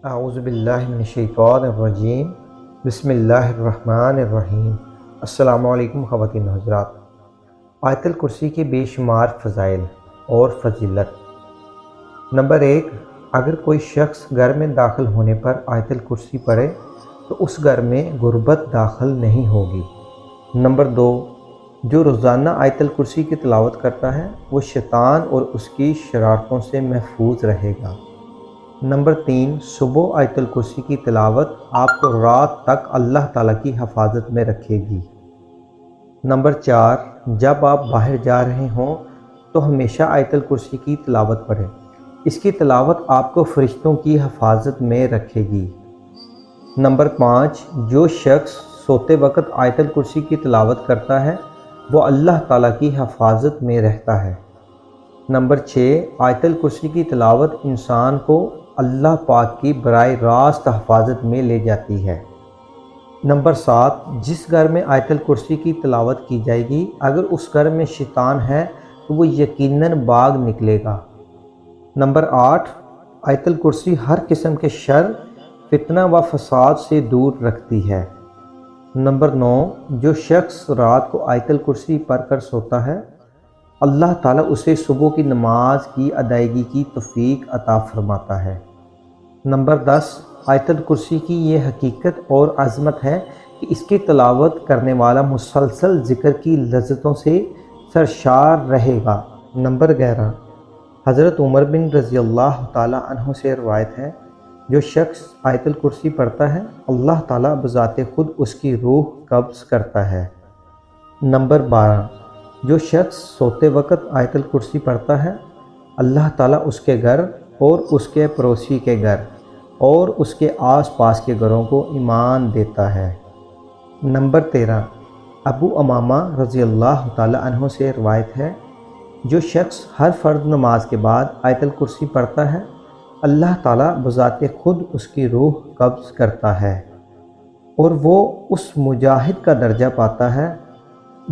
اعوذ باللہ من الشیطان الرجیم، بسم اللہ الرحمن الرحیم۔ السلام علیکم خواتین و حضرات۔ آیت الکرسی کے بے شمار فضائل اور فضیلت۔ نمبر 1، اگر کوئی شخص گھر میں داخل ہونے پر آیت الکرسی پڑھے تو اس گھر میں غربت داخل نہیں ہوگی۔ نمبر 2، جو روزانہ آیت الکرسی کی تلاوت کرتا ہے وہ شیطان اور اس کی شرارتوں سے محفوظ رہے گا۔ نمبر 3، صبح آیت الکرسی کی تلاوت آپ کو رات تک اللہ تعالیٰ کی حفاظت میں رکھے گی۔ نمبر 4، جب آپ باہر جا رہے ہوں تو ہمیشہ آیت الکرسی کی تلاوت پڑھیں، اس کی تلاوت آپ کو فرشتوں کی حفاظت میں رکھے گی۔ نمبر 5، جو شخص سوتے وقت آیت الکرسی کی تلاوت کرتا ہے وہ اللہ تعالیٰ کی حفاظت میں رہتا ہے۔ نمبر 6، آیت الکرسی کی تلاوت انسان کو اللہ پاک کی براہ راست حفاظت میں لے جاتی ہے۔ نمبر 7، جس گھر میں آیت الکرسی کی تلاوت کی جائے گی اگر اس گھر میں شیطان ہے تو وہ یقیناً بھاگ نکلے گا۔ نمبر 8، آیت الکرسی ہر قسم کے شر، فتنہ و فساد سے دور رکھتی ہے۔ نمبر 9، جو شخص رات کو آیت الکرسی پڑھ کر سوتا ہے اللہ تعالیٰ اسے صبح کی نماز کی ادائیگی کی توفیق عطا فرماتا ہے۔ نمبر 10، آیت الکرسی کی یہ حقیقت اور عظمت ہے کہ اس کی تلاوت کرنے والا مسلسل ذکر کی لذتوں سے سرشار رہے گا۔ نمبر 11، حضرت عمر بن رضی اللہ تعالیٰ عنہ سے روایت ہے، جو شخص آیت الکرسی پڑھتا ہے اللہ تعالیٰ بذات خود اس کی روح قبض کرتا ہے۔ نمبر 12، جو شخص سوتے وقت آیت الکرسی پڑھتا ہے اللہ تعالیٰ اس کے گھر اور اس کے پڑوسی کے گھر اور اس کے آس پاس کے گھروں کو ایمان دیتا ہے۔ نمبر 13، ابو امامہ رضی اللہ تعالیٰ عنہ سے روایت ہے، جو شخص ہر فرض نماز کے بعد آیت الکرسی پڑھتا ہے اللہ تعالیٰ بذات خود اس کی روح قبض کرتا ہے اور وہ اس مجاہد کا درجہ پاتا ہے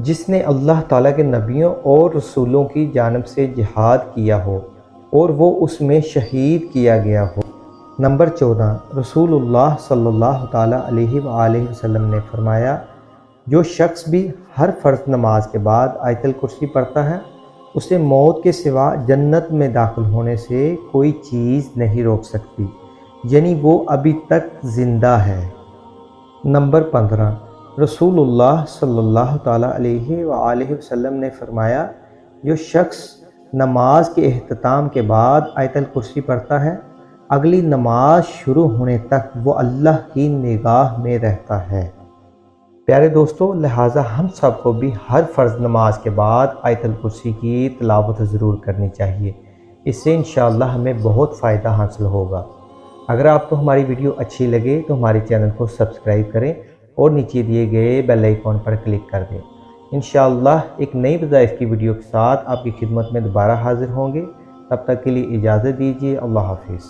جس نے اللہ تعالیٰ کے نبیوں اور رسولوں کی جانب سے جہاد کیا ہو اور وہ اس میں شہید کیا گیا ہو۔ نمبر 14، رسول اللہ صلی اللہ تعالیٰ علیہ وآلہ وسلم نے فرمایا، جو شخص بھی ہر فرض نماز کے بعد آیت الکرسی پڑھتا ہے اسے موت کے سوا جنت میں داخل ہونے سے کوئی چیز نہیں روک سکتی، یعنی وہ ابھی تک زندہ ہے۔ نمبر 15، رسول اللہ صلی اللہ تعالیٰ علیہ وآلہ وسلم نے فرمایا، جو شخص نماز کے اختتام کے بعد آیت الکرسی پڑھتا ہے اگلی نماز شروع ہونے تک وہ اللہ کی نگاہ میں رہتا ہے۔ پیارے دوستو، لہٰذا ہم سب کو بھی ہر فرض نماز کے بعد آیت الکرسی کی تلاوت ضرور کرنی چاہیے، اس سے انشاءاللہ ہمیں بہت فائدہ حاصل ہوگا۔ اگر آپ کو ہماری ویڈیو اچھی لگے تو ہمارے چینل کو سبسکرائب کریں اور نیچے دیے گئے بیل آئیکن پر کلک کر دیں۔ انشاءاللہ ایک نئی وظائف کی ویڈیو کے ساتھ آپ کی خدمت میں دوبارہ حاضر ہوں گے، تب تک کے لیے اجازت دیجیے۔ اللہ حافظ۔